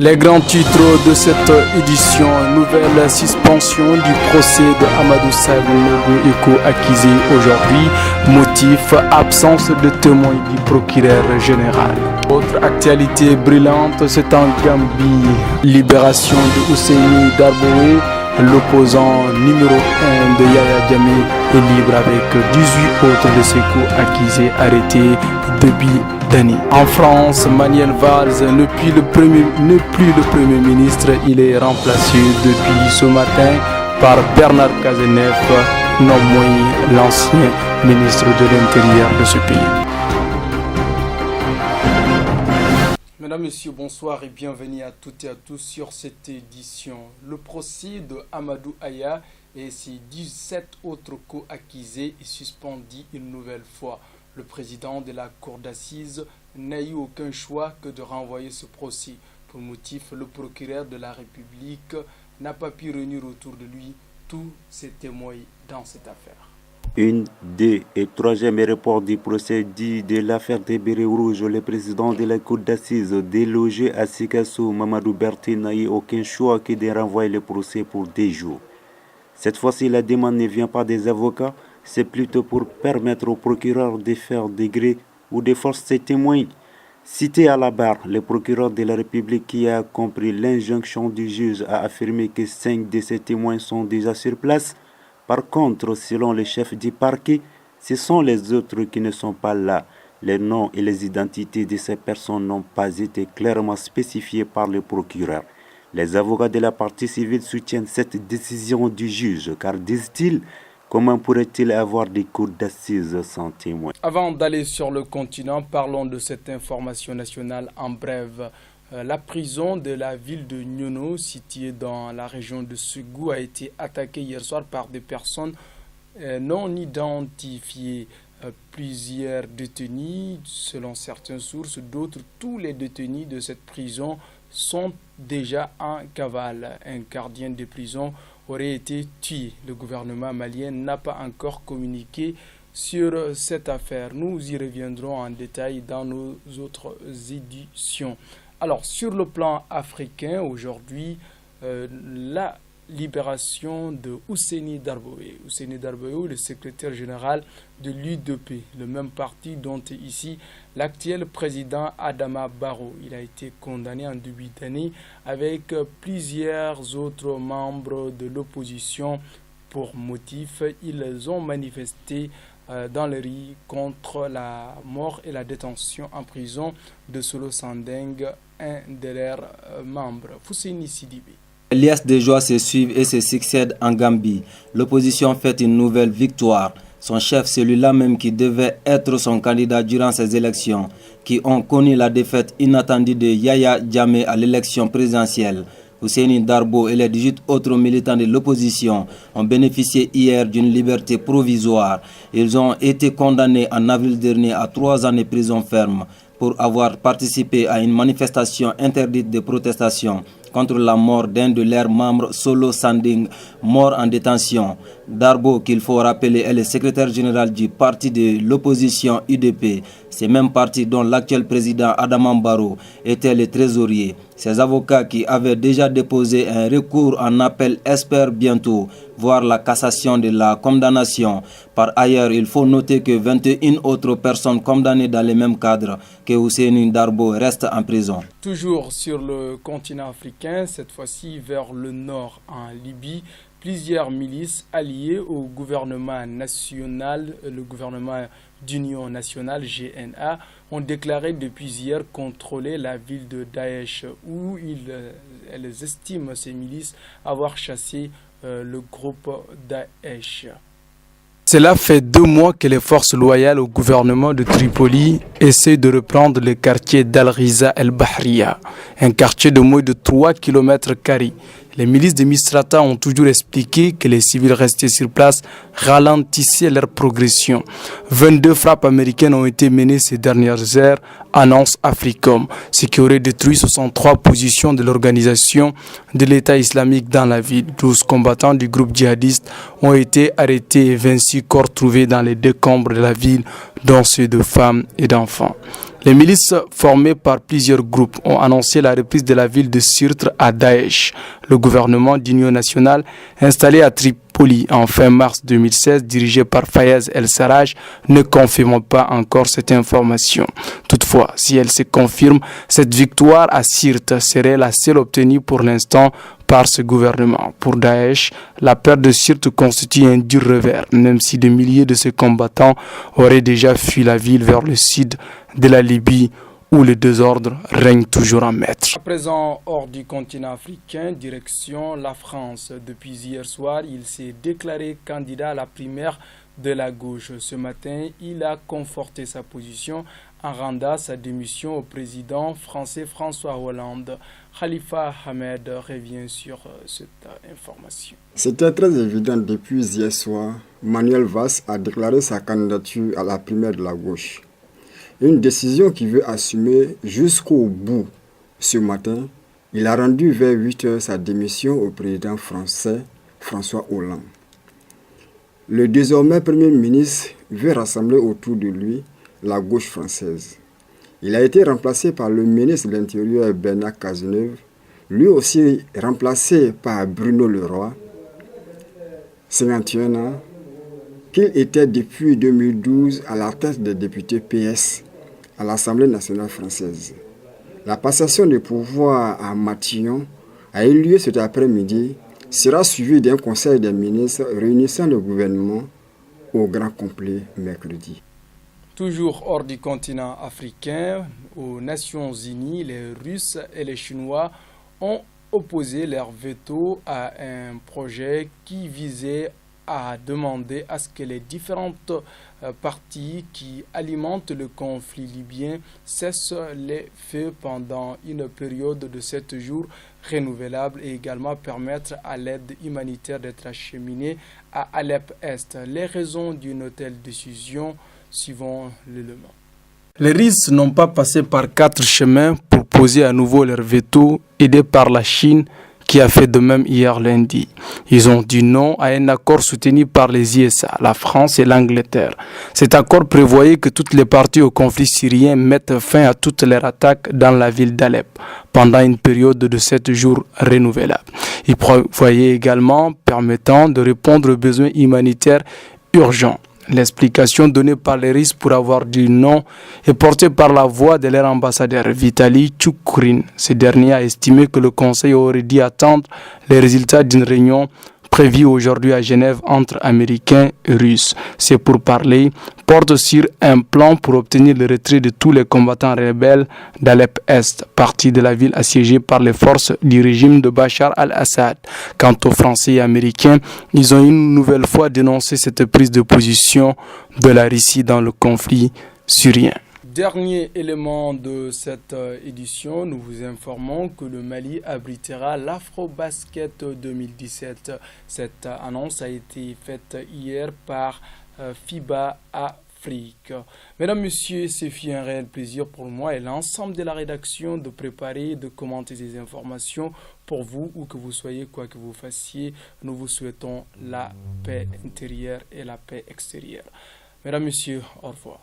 Les grands titres de cette édition: nouvelle suspension du procès de Amadou Saleh Eko accusé aujourd'hui. Motif: absence de témoins du procureur général. Autre actualité brûlante, c'est en Gambie. Libération de Ousseini Darboe, l'opposant numéro 1 de Yaya Jammeh, est libre avec 18 autres de ses co-accusés arrêtés depuis d'années. En France, Manuel Valls n'est plus le Premier ministre. Il est remplacé depuis ce matin par Bernard Cazeneuve, nommé l'ancien ministre de l'Intérieur de ce pays. Mesdames, Messieurs, bonsoir et bienvenue à toutes et à tous sur cette édition. Le procès de Amadou Aya et ses 17 autres co-accusés est suspendu une nouvelle fois. Le président de la cour d'assises n'a eu aucun choix que de renvoyer ce procès. Pour motif, le procureur de la République n'a pas pu réunir autour de lui tous ses témoins dans cette affaire. Une, deux et troisième rapport du procès dit de l'affaire des Bérets Rouges. Le président de la cour d'assises délogé à Sikasso, Mamadou Berté, n'a eu aucun choix que de renvoyer le procès pour 10 jours. Cette fois-ci, la demande ne vient pas des avocats, c'est plutôt pour permettre au procureur de faire des gré ou de forcer ses témoins. Cité à la barre, le procureur de la République qui a compris l'injonction du juge a affirmé que 5 de ses témoins sont déjà sur place. Par contre, selon le chef du parquet, ce sont les autres qui ne sont pas là. Les noms et les identités de ces personnes n'ont pas été clairement spécifiés par le procureur. Les avocats de la partie civile soutiennent cette décision du juge, car disent-ils, comment pourrait-il avoir des cours d'assises sans témoins? Avant d'aller sur le continent, parlons de cette information nationale en bref. La prison de la ville de Nyono, située dans la région de Ségou, a été attaquée hier soir par des personnes non identifiées. Plusieurs détenus, selon certaines sources, d'autres, tous les détenus de cette prison sont déjà en cavale. Un gardien de prison aurait été tué. Le gouvernement malien n'a pas encore communiqué sur cette affaire. Nous y reviendrons en détail dans nos autres éditions. Alors, sur le plan africain, aujourd'hui, la libération de Ousseini Darboe. Ousseini Darboe, le secrétaire général de l'UDP, le même parti dont est ici l'actuel président Adama Barrow. Il a été condamné en début d'année avec plusieurs autres membres de l'opposition pour motif. Ils ont manifesté dans les rues contre la mort et la détention en prison de Solo Sandeng, un de leurs membres, Fousseini Sidibé. Les liesses de joie se suivent et se succèdent en Gambie. L'opposition fait une nouvelle victoire. Son chef, celui-là même qui devait être son candidat durant ces élections, qui ont connu la défaite inattendue de Yaya Jammeh à l'élection présidentielle. Ousseini Darboe et les 18 autres militants de l'opposition ont bénéficié hier d'une liberté provisoire. Ils ont été condamnés en avril dernier à 3 ans de prison ferme pour avoir participé à une manifestation interdite de protestation contre la mort d'un de leurs membres, Solo Sandeng, mort en détention. Darboe, qu'il faut rappeler, est le secrétaire général du parti de l'opposition UDP. C'est même parti dont l'actuel président Adama Barrow était le trésorier. Ces avocats qui avaient déjà déposé un recours en appel espèrent bientôt voir la cassation de la condamnation. Par ailleurs, il faut noter que 21 autres personnes condamnées dans le même cadre que Ousseini Darboe restent en prison. Toujours sur le continent africain, cette fois-ci vers le nord en Libye, plusieurs milices alliées au gouvernement national, le gouvernement d'union nationale GNA, ont déclaré depuis hier contrôler la ville de Daesh, où elles estiment ces milices avoir chassé le groupe Daesh. Cela fait 2 mois que les forces loyales au gouvernement de Tripoli essaient de reprendre le quartier d'Al-Riza el-Bahriya, un quartier de moins de 3 km². Les milices de Misrata ont toujours expliqué que les civils restés sur place ralentissaient leur progression. 22 frappes américaines ont été menées ces dernières heures, annonce Africom, ce qui aurait détruit 63 positions de l'organisation de l'État islamique dans la ville. 12 combattants du groupe djihadiste ont été arrêtés et 26 corps trouvés dans les décombres de la ville, dont ceux de femmes et d'enfants. Les milices formées par plusieurs groupes ont annoncé la reprise de la ville de Sirte à Daesh. Le gouvernement d'union nationale installé à Tripoli en fin mars 2016, dirigé par Fayez El-Sarraj, ne confirme pas encore cette information. Toutefois, si elle se confirme, cette victoire à Sirte serait la seule obtenue pour l'instant par ce gouvernement. Pour Daesh, la perte de Sirte constitue un dur revers, même si des milliers de ses combattants auraient déjà fui la ville vers le sud de la Libye, où le désordre règne toujours en maître. À présent, hors du continent africain, direction la France. Depuis hier soir, il s'est déclaré candidat à la primaire de la gauche. Ce matin, il a conforté sa position en rendant sa démission au président français François Hollande. Khalifa Ahmed revient sur cette information. C'était très évident depuis hier soir. Manuel Valls a déclaré sa candidature à la primaire de la gauche. Une décision qu'il veut assumer jusqu'au bout. Ce matin, il a rendu vers 8 h sa démission au président français François Hollande. Le désormais Premier ministre veut rassembler autour de lui la gauche française. Il a été remplacé par le ministre de l'Intérieur Bernard Cazeneuve, lui aussi remplacé par Bruno Leroy, 51 ans, qu'il était depuis 2012 à la tête des députés PS à l'Assemblée nationale française. La passation de pouvoir à Matignon a eu lieu cet après-midi, sera suivie d'un conseil des ministres réunissant le gouvernement au grand complet mercredi. Toujours hors du continent africain, aux Nations Unies, les Russes et les Chinois ont opposé leur veto à un projet qui visait à demander à ce que les différentes parties qui alimentent le conflit libyen cessent les feux pendant une période de 7 jours renouvelable et également permettre à l'aide humanitaire d'être acheminée à Alep-Est. Les raisons d'une telle décision suivant l'élément. Les Russes n'ont pas passé par 4 chemins pour poser à nouveau leur veto, aidés par la Chine, qui a fait de même hier lundi. Ils ont dit non à un accord soutenu par les USA, la France et l'Angleterre. Cet accord prévoyait que toutes les parties au conflit syrien mettent fin à toutes leurs attaques dans la ville d'Alep pendant une période de 7 jours renouvelable. Il prévoyait également permettant de répondre aux besoins humanitaires urgents. L'explication donnée par les Russes pour avoir dit non est portée par la voix de leur ambassadeur Vitaly Tchoukourin. Ce dernier a estimé que le Conseil aurait dû attendre les résultats d'une réunion prévue aujourd'hui à Genève entre Américains et Russes. C'est pour parler porte sur un plan pour obtenir le retrait de tous les combattants rebelles d'Alep-Est, partie de la ville assiégée par les forces du régime de Bachar al-Assad. Quant aux Français et Américains, ils ont une nouvelle fois dénoncé cette prise de position de la Russie dans le conflit syrien. Dernier élément de cette édition, nous vous informons que le Mali abritera l'Afrobasket 2017. Cette annonce a été faite hier par FIBA Afrique. Mesdames, Messieurs, c'est un réel plaisir pour moi et l'ensemble de la rédaction de préparer et de commenter ces informations pour vous, où que vous soyez, quoi que vous fassiez. Nous vous souhaitons la paix intérieure et la paix extérieure. Mesdames, Messieurs, au revoir.